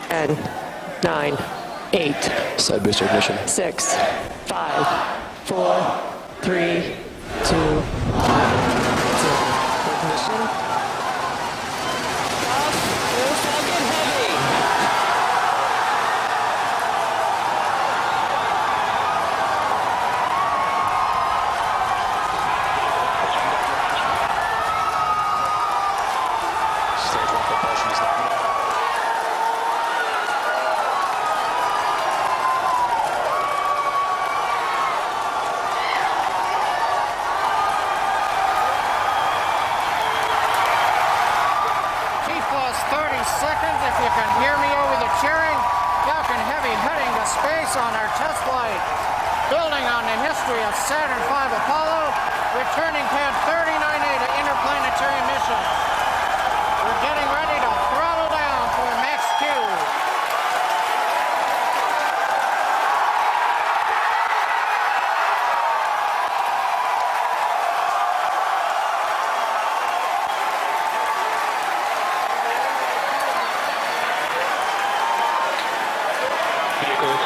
10, 9, 8. Side booster ignition. 6, 5, 4, 3, 2, 1. 0. Ignition. Seconds, if you can hear me over the cheering. Falcon Heavy heading to space on our test flight. Building on the history of Saturn V Apollo, returning pad 39A to interplanetary mission. We're getting ready to throttle down for max Q.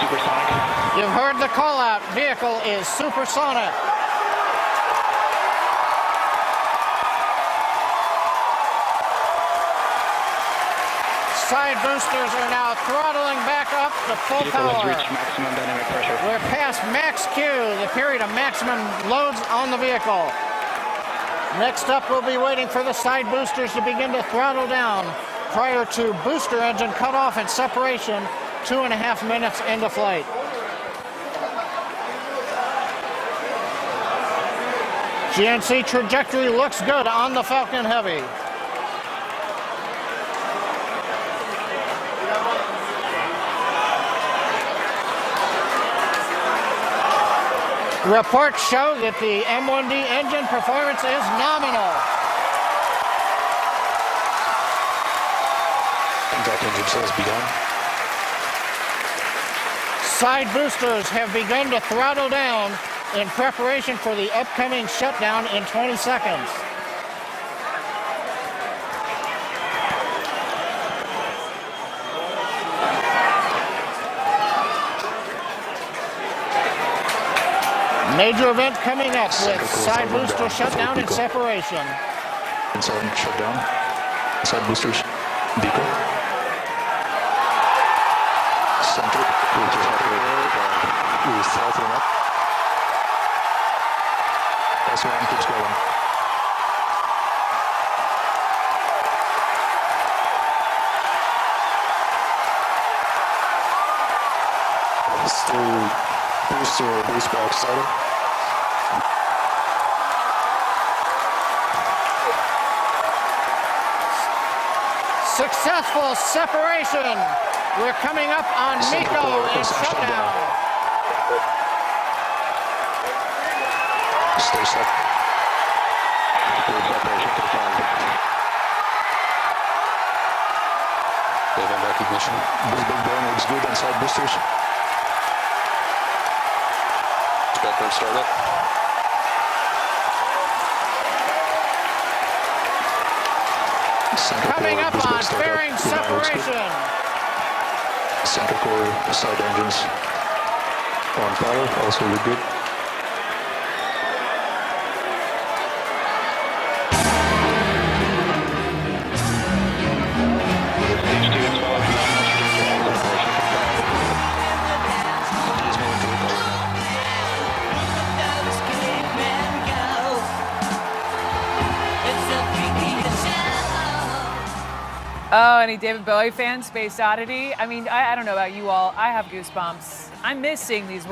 Supersonic. You've heard the call out. Vehicle is supersonic. Side boosters are now throttling back up to full power. Vehicle has reached maximum dynamic pressure. We're past max Q, the period of maximum loads on the vehicle. Next up, we'll be waiting for the side boosters to begin to throttle down prior to booster engine cutoff and separation 2.5 minutes into flight. GNC trajectory looks good on the Falcon Heavy. Reports show that the M1D engine performance is nominal. Impact engine sales begun. Side boosters have begun to throttle down in preparation for the upcoming shutdown in 20 seconds. Major event coming up with side booster shutdown and separation. Inside shutdown. Side boosters. Vehicle. Center. We throttle them up. S1 keeps going. Still booster base box started. Successful separation. We're coming up on MECO and shutdown. Stay set. Good separation confirmed. Event recognition. This big burn looks good on side boosters. Backwards startup. Coming up on fairing separation. Center core side engines on power, also look good. Oh, any David Bowie fans? Space Oddity? I mean, I don't know about you all. I have goosebumps. I'm missing these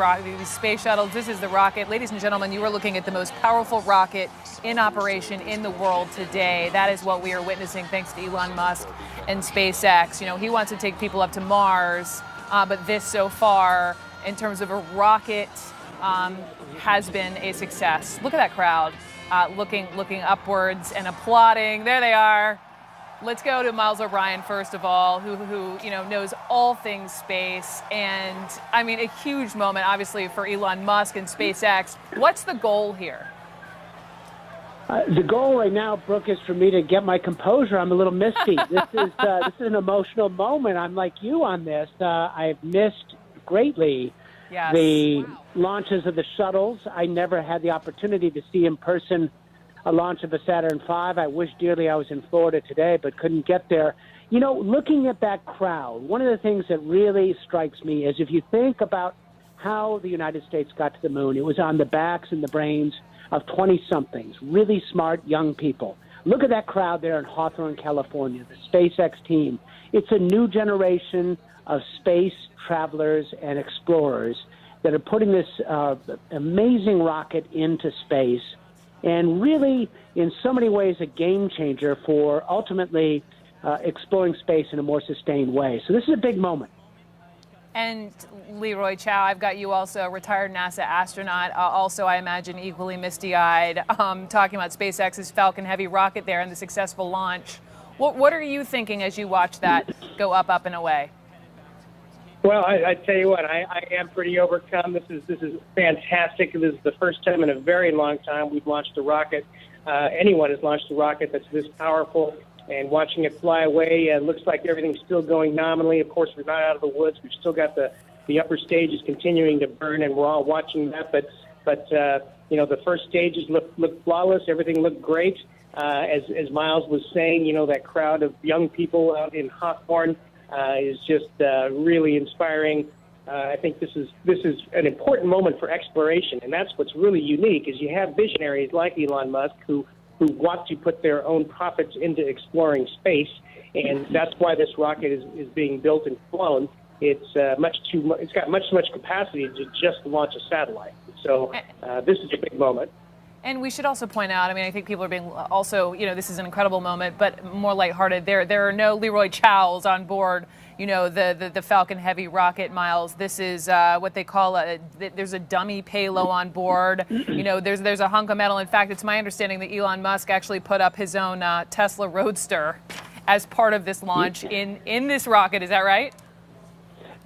space shuttles. This is the rocket. Ladies and gentlemen, you are looking at the most powerful rocket in operation in the world today. That is what we are witnessing thanks to Elon Musk and SpaceX. You know, he wants to take people up to Mars, but this so far, in terms of a rocket, has been a success. Look at that crowd looking upwards and applauding. There they are. Let's go to Miles O'Brien, first of all, who you know knows all things space. And, I mean, a huge moment, obviously, for Elon Musk and SpaceX. What's the goal here? The goal right now, Brooke, is for me to get my composure. I'm a little misty. This is an emotional moment. I'm like you on this. I've missed greatly the launches of the shuttles. I never had the opportunity to see in person a launch of a Saturn V. I wish dearly I was in Florida today, but couldn't get there. You know, looking at that crowd, one of the things that really strikes me is if you think about how the United States got to the moon, it was on the backs and the brains of 20-somethings, really smart young people. Look at that crowd there in Hawthorne, California, the SpaceX team. It's a new generation of space travelers and explorers that are putting this amazing rocket into space, and really, in so many ways, a game changer for ultimately exploring space in a more sustained way. So this is a big moment. And Leroy Chow, I've got you also, a retired NASA astronaut, also I imagine equally misty-eyed, talking about SpaceX's Falcon Heavy rocket there and the successful launch. What are you thinking as you watch that go up, up, and away? Well, I tell you what, I am pretty overcome. This is fantastic. This is the first time in a very long time we've launched a rocket. Anyone has launched a rocket that's this powerful. And watching it fly away, looks like everything's still going nominally. Of course, we're not out of the woods. We've still got the upper stages continuing to burn, and we're all watching that. But you know, the first stages look flawless. Everything looked great. As Miles was saying, you know, that crowd of young people out in Hawthorne is just really inspiring. I think this is an important moment for exploration, and that's what's really unique. Is you have visionaries like Elon Musk who want to put their own profits into exploring space, and that's why this rocket is being built and flown. It's got much too much capacity to just launch a satellite. So this is a big moment. And we should also point out, I mean, I think people are being also, you know, this is an incredible moment, but more lighthearted. There are no Leroy Chows on board, you know, the Falcon Heavy rocket, Miles. This is what they call there's a dummy payload on board. You know, there's a hunk of metal. In fact, it's my understanding that Elon Musk actually put up his own Tesla Roadster as part of this launch in this rocket. Is that right?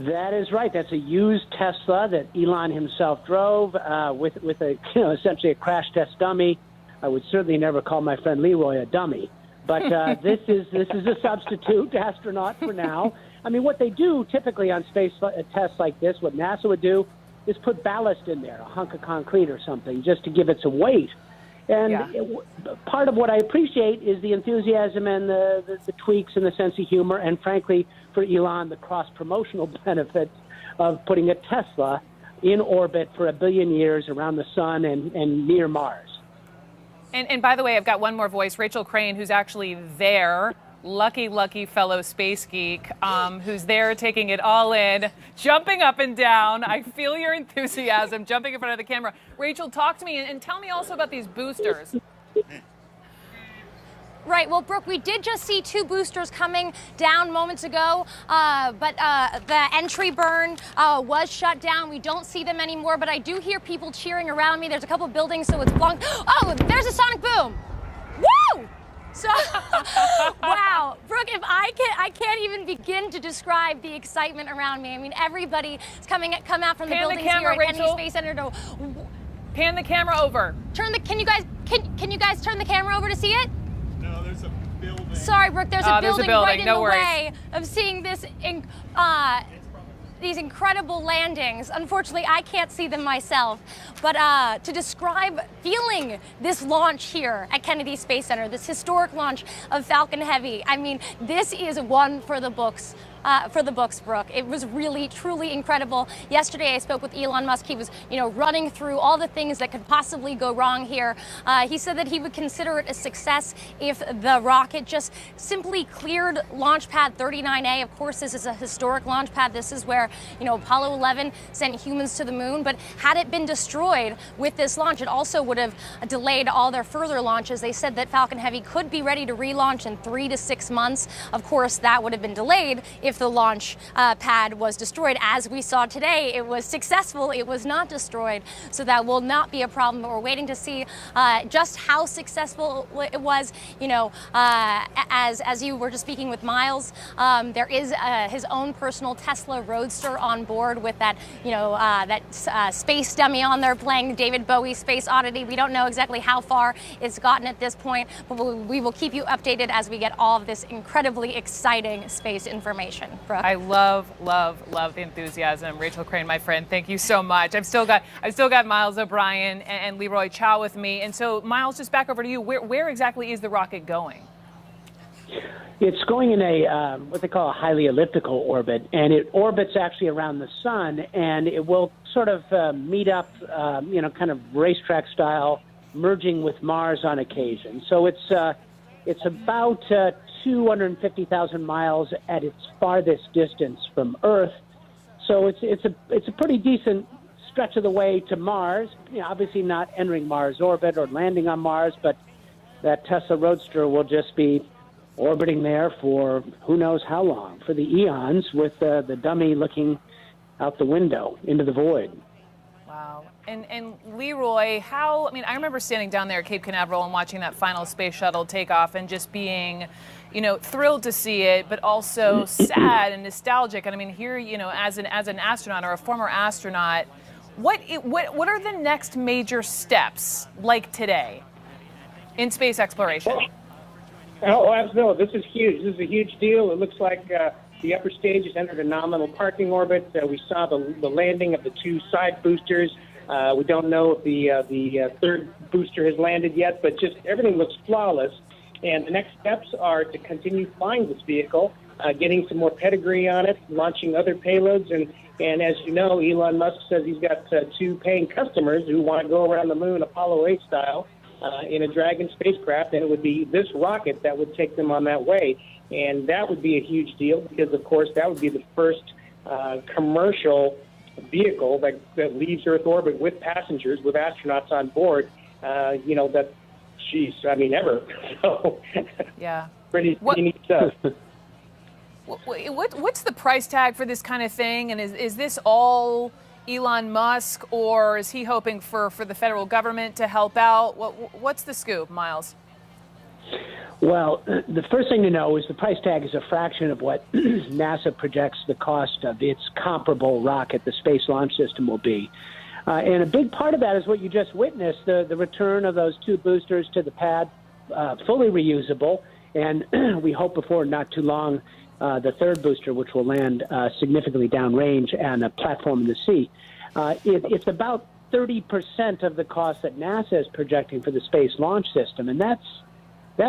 That is right. That's a used Tesla that Elon himself drove with a, you know, essentially a crash test dummy. I would certainly never call my friend Leroy a dummy, but this is a substitute astronaut for now. I mean, what they do typically on space tests like this, what NASA would do, is put ballast in there, a hunk of concrete or something, just to give it some weight. And part of what I appreciate is the enthusiasm and the tweaks and the sense of humor, and frankly, for Elon, the cross-promotional benefits of putting a Tesla in orbit for 1 billion years around the sun and near Mars. And by the way, I've got one more voice, Rachel Crane, who's actually there. Lucky fellow space geek who's there taking it all in, jumping up and down. I feel your enthusiasm, jumping in front of the camera. Rachel, talk to me and tell me also about these boosters. Right. Well, Brooke, we did just see 2 boosters coming down moments ago, but the entry burn was shut down. We don't see them anymore, but I do hear people cheering around me. There's a couple buildings, so it's blocked. Oh, there's a sonic boom. Woo! So, wow, Brooke, if I can't even begin to describe the excitement around me. I mean, everybody's come out from the buildings here at Kennedy Space Center to pan the camera over. Can you guys turn the camera over to see it? No, there's a building. Sorry, Brooke, there's a building right in the way of seeing this these incredible landings. Unfortunately, I can't see them myself, but to describe feeling this launch here at Kennedy Space Center, this historic launch of Falcon Heavy, I mean, this is one for the books. Brooke. It was really, truly incredible. Yesterday, I spoke with Elon Musk. He was, you know, running through all the things that could possibly go wrong here. He said that he would consider it a success if the rocket just simply cleared launch pad 39A. Of course, this is a historic launch pad. This is where, you know, Apollo 11 sent humans to the moon. But had it been destroyed with this launch, it also would have delayed all their further launches. They said that Falcon Heavy could be ready to relaunch in 3 to 6 months. Of course, that would have been delayed if if the launch pad was destroyed. As we saw today, it was successful. It was not destroyed, so that will not be a problem. But we're waiting to see just how successful it was. You know, as you were just speaking with Miles, there is his own personal Tesla Roadster on board with that, you know, that space dummy on there playing David Bowie's Space Oddity. We don't know exactly how far it's gotten at this point, but we will keep you updated as we get all of this incredibly exciting space information. Brooke. I love the enthusiasm. Rachel Crane, my friend, thank you so much. I've still got Miles O'Brien and Leroy Chow with me. And so, Miles, just back over to you. Where exactly is the rocket going? It's going in a what they call a highly elliptical orbit, and it orbits actually around the sun, and it will sort of meet up, you know, kind of racetrack style, merging with Mars on occasion. So it's about 250,000 miles at its farthest distance from Earth. So it's a pretty decent stretch of the way to Mars. You know, obviously not entering Mars orbit or landing on Mars, but that Tesla Roadster will just be orbiting there for who knows how long, for the eons, with the dummy looking out the window into the void. Wow. And Leroy, I mean, I remember standing down there at Cape Canaveral and watching that final space shuttle take off and just being, you know, thrilled to see it, but also sad and nostalgic. And I mean, here, you know, as an astronaut or a former astronaut, what are the next major steps like today in space exploration? Oh, absolutely. This is huge. This is a huge deal. It looks like the upper stage has entered a nominal parking orbit. We saw the landing of the two side boosters. We don't know if the third booster has landed yet, but just everything looks flawless. And the next steps are to continue flying this vehicle, getting some more pedigree on it, launching other payloads. And as you know, Elon Musk says he's got two paying customers who want to go around the moon Apollo 8 style. In a Dragon spacecraft, and it would be this rocket that would take them on that way. And that would be a huge deal because, of course, that would be the first commercial vehicle that leaves Earth orbit with passengers, with astronauts on board, you know, that, geez, I mean, ever. So, yeah. Pretty neat stuff. What's the price tag for this kind of thing? And is this all Elon Musk, or is he hoping for the federal government to help out? What's the scoop, Miles? Well, the first thing to know is the price tag is a fraction of what NASA projects the cost of its comparable rocket, the Space Launch System, will be. And a big part of that is what you just witnessed, the return of those two boosters to the pad, fully reusable. And we hope before not too long, the third booster, which will land significantly downrange and a platform in the sea. It's about 30% of the cost that NASA is projecting for the Space Launch System, and that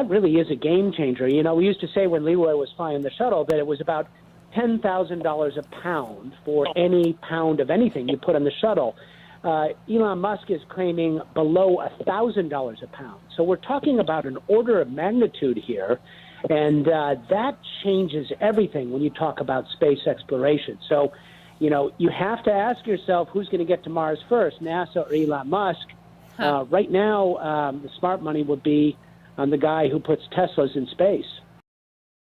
really is a game changer. You know, we used to say when Leroy was flying the shuttle that it was about $10,000 a pound for any pound of anything you put on the shuttle. Elon Musk is claiming below $1,000 a pound. So we're talking about an order of magnitude here. And that changes everything when you talk about space exploration. So, you know, you have to ask yourself who's going to get to Mars first, NASA or Elon Musk. Right now, the smart money would be on the guy who puts Teslas in space.